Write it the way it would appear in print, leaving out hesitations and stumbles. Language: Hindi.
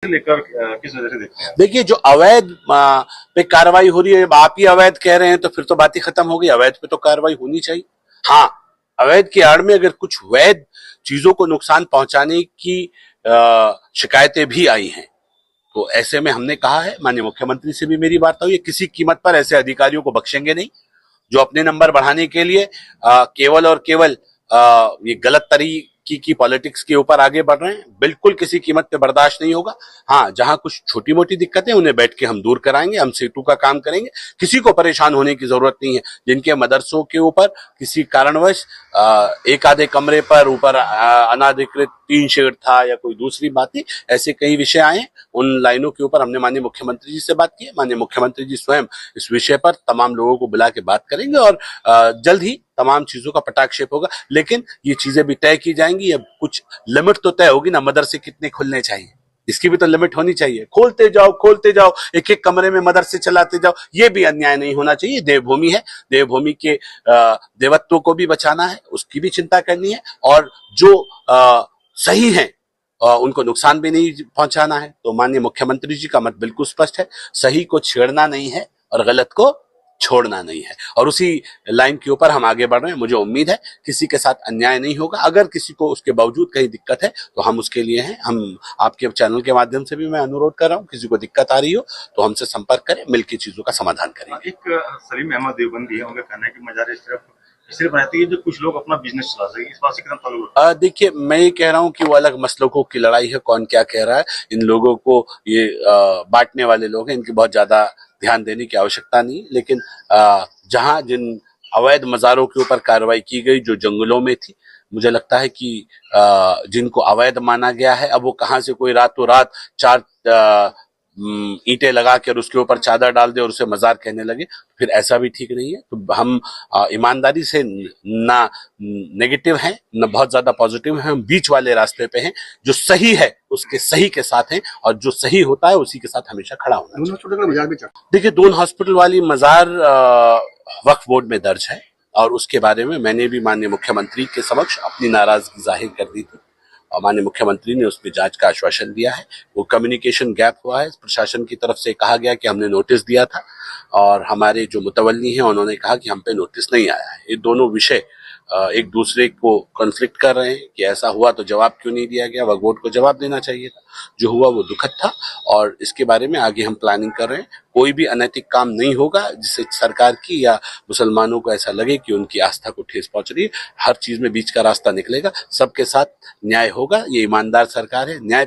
लेकर किस वजह से देखते हैं? देखिए, जो अवैध पे कार्रवाई हो रही है, आप ही अवैध कह रहे हैं तो फिर तो बात ही खत्म हो गई। अवैध पे तो कार्रवाई होनी चाहिए। हाँ, अवैध की आड़ में अगर कुछ वैध चीजों को नुकसान पहुंचाने की शिकायतें भी आई हैं, तो ऐसे में हमने कहा है, माननीय मुख्यमंत्री से भी मेरी वार्ता हुई है, किसी कीमत पर ऐसे अधिकारियों को बख्शेंगे नहीं जो अपने नंबर बढ़ाने के लिए केवल और केवल ये गलत तरीके की पॉलिटिक्स के ऊपर आगे बढ़ रहे हैं। बिल्कुल किसी कीमत पे बर्दाश्त नहीं होगा। हाँ, जहां कुछ छोटी मोटी दिक्कतें उन्हें बैठ के हम दूर कराएंगे, हम सेतु का काम करेंगे। किसी को परेशान होने की जरूरत नहीं है। जिनके मदरसों के ऊपर किसी कारणवश एक आधे कमरे पर ऊपर अनाधिकृत टीन शेड था या कोई दूसरी बात थी, ऐसे कई विषय आए। उन लाइनों के ऊपर हमने माननीय मुख्यमंत्री जी से बात की है। माननीय मुख्यमंत्री जी स्वयं इस विषय पर तमाम लोगों को बुला के बात करेंगे और जल्द ही तमाम चीजों का पटाक्षेप होगा। लेकिन ये चीजें भी तय की जाएंगी। अब कुछ लिमिट तो तय होगी ना, मदरसे कितने खुलने चाहिए, इसकी भी तो लिमिट होनी चाहिए। खोलते जाओ, एक एक कमरे में मदरसे चलाते जाओ, ये भी अन्याय नहीं होना चाहिए। देवभूमि है, देवभूमि के देवत्व को भी बचाना है, उसकी भी चिंता करनी है। और जो सही है उनको नुकसान भी नहीं पहुंचाना है। तो माननीय मुख्यमंत्री जी का मत बिल्कुल स्पष्ट है, सही को छेड़ना नहीं है और गलत को छोड़ना नहीं है। और उसी लाइन के ऊपर हम आगे बढ़ रहे हैं। मुझे उम्मीद है किसी के साथ अन्याय नहीं होगा। अगर किसी को उसके बावजूद कहीं दिक्कत है तो हम उसके लिए हैं। हम आपके चैनल के माध्यम से भी मैं अनुरोध कर रहा हूं, किसी को दिक्कत आ रही हो तो हमसे संपर्क करें, मिलकर चीजों का समाधान करेंगे। एक सलीम अहमद देवबंदी है, उनका कहना है कि मजार सिर्फ रहती है जो कुछ लोग अपना बिजनेस चला सके। इस बात से कितना ताल्लुक? देखिए, मैं ये कह रहा हूं कि वो अलग मसलों की लड़ाई है, कौन क्या कह रहा है। इन लोगों को ये बांटने वाले लोग हैं, इनकी बहुत ज्यादा ध्यान देने की आवश्यकता नहीं। लेकिन जहां जिन अवैध मजारों के ऊपर कार्रवाई की गई जो जंगलों में थी, मुझे लगता है कि जिनको अवैध माना गया है, अब वो कहां से कोई रातों रात 4 ईंटें लगा के और उसके ऊपर चादर डाल दे और उसे मजार कहने लगे, फिर ऐसा भी ठीक नहीं है। तो हम ईमानदारी से ना नेगेटिव हैं ना बहुत ज्यादा पॉजिटिव हैं, हम बीच वाले रास्ते पे हैं। जो सही है उसके सही के साथ हैं और जो सही होता है उसी के साथ हमेशा खड़ा होना चाहिए। देखिए, दोन हॉस्पिटल वाली मजार वक्फ बोर्ड में दर्ज है और उसके बारे में मैंने भी माननीय मुख्यमंत्री के समक्ष अपनी नाराजगी जाहिर कर दी थी और माननीय मुख्यमंत्री ने उस पर जांच का आश्वासन दिया है। वो कम्युनिकेशन गैप हुआ है, प्रशासन की तरफ से कहा गया कि हमने नोटिस दिया था और हमारे जो मुतवल्ली हैं उन्होंने कहा कि हम पे नोटिस नहीं आया है। ये दोनों विषय एक दूसरे को कॉन्फ्लिक्ट कर रहे हैं कि ऐसा हुआ तो जवाब क्यों नहीं दिया गया। वक्फ बोर्ड को जवाब देना चाहिए था। जो हुआ वो दुखद था और इसके बारे में आगे हम प्लानिंग कर रहे हैं। कोई भी अनैतिक काम नहीं होगा जिससे सरकार की या मुसलमानों को ऐसा लगे कि उनकी आस्था को ठेस पहुंच रही है। हर चीज में बीच का रास्ता निकलेगा, सबके साथ न्याय होगा। ये ईमानदार सरकार है, न्याय